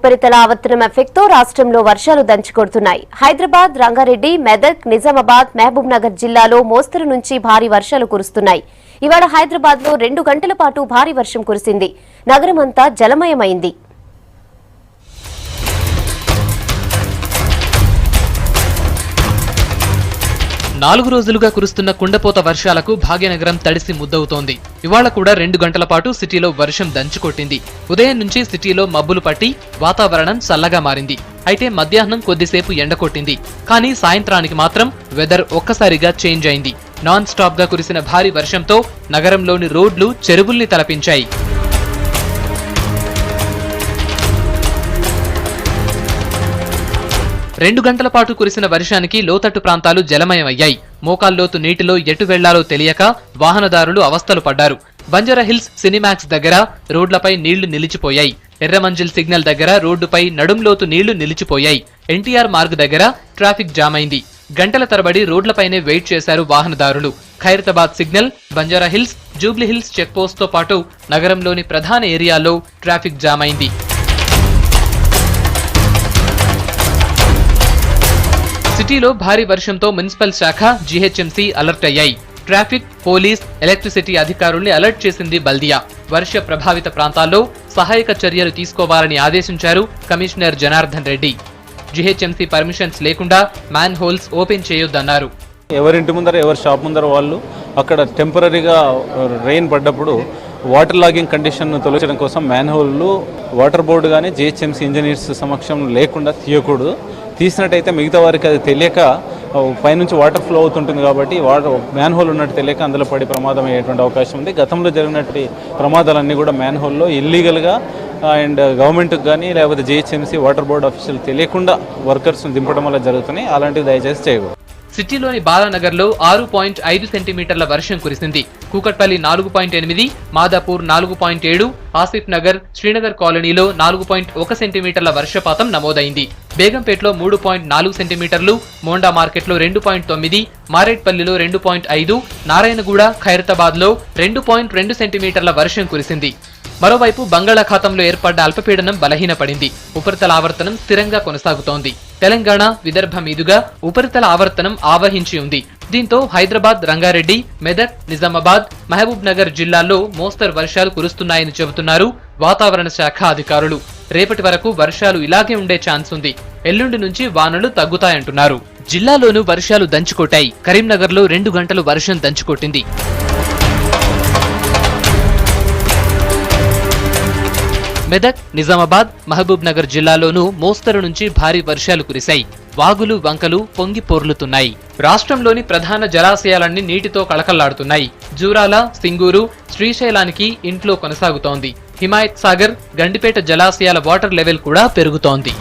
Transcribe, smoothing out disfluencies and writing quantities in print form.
ఉపరితల ఆవర్తనం ఎఫెక్ట్ తో రాష్ట్రంలో వర్షాలు దంచుకొడుతున్నాయి. హైదరాబాద్, రంగారెడ్డి, మెదక్, నిజామాబాద్, మహబూబ్ నగర్ జిల్లాలో మోస్తరు నుంచి భారీ వర్షాలు కురుస్తున్నాయి. ఇవాళ హైదరాబాద్ లో 2 గంటల పాటు భారీ వర్షం కురిసింది. నగరమంతా జలమయమైంది. నాలుగు రోజులుగా కురుస్తున్న కుండపోత వర్షాలకు భాగ్యనగరం తడిసి ముద్దవుతోంది. ఇవాళ కూడా 2 గంటల పాటు సిటీలో వర్షం దంచుకొట్టింది. ఉదయం నుంచి సిటీలో మబ్బులు పట్టి వాతావరణం చల్లగా మారింది. అయితే మధ్యాహ్నం కొద్దిసేపు ఎండకొట్టింది. కానీ సాయంత్రానికి మాత్రం వెదర్ ఒక్కసారిగా చేంజ్ అయింది. నాన్ స్టాప్ గా కురిసిన భారీ వర్షంతో నగరంలోని రోడ్లు చెరువుల్ని తలపించాయి. రెండు గంటల పాటు కురిసిన వర్షానికి లోతట్టు ప్రాంతాలు జలమయమయ్యాయి. మోకాల్లోతు నీటిలో ఎటు వెళ్లాలో తెలియక వాహనదారులు అవస్థలు పడ్డారు. బంజారాహిల్స్ సినిమాక్స్ దగ్గర రోడ్లపై నీళ్లు నిలిచిపోయాయి. ఎర్రమంజిల్ సిగ్నల్ దగ్గర రోడ్డుపై నడుంలోతు నీళ్లు నిలిచిపోయాయి. ఎన్టీఆర్ మార్గ్ దగ్గర ట్రాఫిక్ జామ్ అయింది. గంటల తరబడి రోడ్లపైనే వెయిట్ చేశారు వాహనదారులు. Khairatabad signal, Banjara Hills, Jubilee Hills check post తో పాటు నగరంలోని ప్రధాన ఏరియాల్లో ట్రాఫిక్ జామ్ అయింది. సిటీలో భారీ వర్షంతో మున్సిపల్ శాఖ, జీహెచ్ఎంసీ అలర్ట్ అయ్యాయి. ట్రాఫిక్, పోలీస్, ఎలక్ట్రిసిటీ అధికారుల్ని అలర్ట్ చేసింది బల్దియా. వర్ష ప్రభావిత ప్రాంతాల్లో సహాయక చర్యలు తీసుకోవాలని ఆదేశించారు commissioner Janardhan Reddy. GHMC permissions లేకుండా మ్యాన్ హోల్స్ ఓపెన్ చేయొద్దన్నారు. ఎవరింటి ముందర, ఎవరి షాప్ ముందర వాళ్ళు అక్కడ టెంపరీగా రెయిన్ పడ్డప్పుడు వాటర్ లాగింగ్ కండిషన్ తొలగించడం కోసం మ్యాన్ హోల్లు వాటర్ బోర్డు కానీ జీహెచ్ఎంసీ ఇంజనీర్స్ సమక్షం లేకుండా తీయకూడదు. తీసినట్టయితే మిగతా వారికి అది తెలియక పైనుంచి వాటర్ ఫ్లో అవుతుంటుంది కాబట్టి మ్యాన్ హోల్ ఉన్నట్టు తెలియక అందులో పడి ప్రమాదం అయ్యేటువంటి అవకాశం ఉంది. గతంలో జరిగినటువంటి ప్రమాదాలన్నీ కూడా మ్యాన్ హోల్లో ఇల్లీగల్గా అండ్ గవర్నమెంట్కి కానీ లేకపోతే జీహెచ్ఎంసీ వాటర్ బోర్డు ఆఫీసులు తెలియకుండా వర్కర్స్ని దింపడం వల్ల జరుగుతున్నాయి. అలాంటివి దయచేసి చేయకూడదు. సిటీలోని బాలానగర్లో 6.5 సెంటీమీటర్ల వర్షం కురిసింది. కూకట్పల్లి 4.8, మాదాపూర్ 4.7, ఆసిఫ్ నగర్, శ్రీనగర్ కాలనీలో 4.1 సెంటీమీటర్ల వర్షపాతం నమోదైంది. బేగంపేటలో 3.4 సెంటీమీటర్లు, మోండా మార్కెట్లో 2.9, మారేడ్పల్లిలో 2.5, నారాయణగూడ, ఖైరతాబాద్లో 2.2 సెంటీమీటర్ల వర్షం కురిసింది. మరోవైపు బంగాళాఖాతంలో ఏర్పడ్డ అల్పపీడనం బలహీనపడింది. ఉపరితల ఆవర్తనం స్థిరంగా కొనసాగుతోంది. తెలంగాణ, విదర్భ మీదుగా ఉపరితల ఆవర్తనం ఆవహించి ఉంది. దీంతో హైదరాబాద్, రంగారెడ్డి, మెదక్, నిజామాబాద్, మహబూబ్ నగర్ జిల్లాల్లో మోస్తరు వర్షాలు కురుస్తున్నాయని చెబుతున్నారు వాతావరణ శాఖ అధికారులు. రేపటి వరకు వర్షాలు ఇలాగే ఉండే ఛాన్స్ ఉంది. ఎల్లుండి నుంచి వానలు తగ్గుతాయంటున్నారు. జిల్లాలోనూ వర్షాలు దంచుకొట్టాయి. కరీంనగర్లో 2 గంటలు వర్షం దంచుకొట్టింది. మెదక్, నిజామాబాద్, మహబూబ్ నగర్ జిల్లాలోనూ మోస్తరు నుంచి భారీ వర్షాలు కురిశాయి. వాగులు, వంకలు పొంగి పొర్లుతున్నాయి. రాష్ట్రంలోని ప్రధాన జలాశయాలన్నీ నీటితో కళకళ్లాడుతున్నాయి. జూరాల, సింగూరు, శ్రీశైలానికి ఇంట్లో కొనసాగుతోంది. హిమాయత్ సాగర్, గండిపేట జలాశయాల వాటర్ లెవెల్ కూడా పెరుగుతోంది.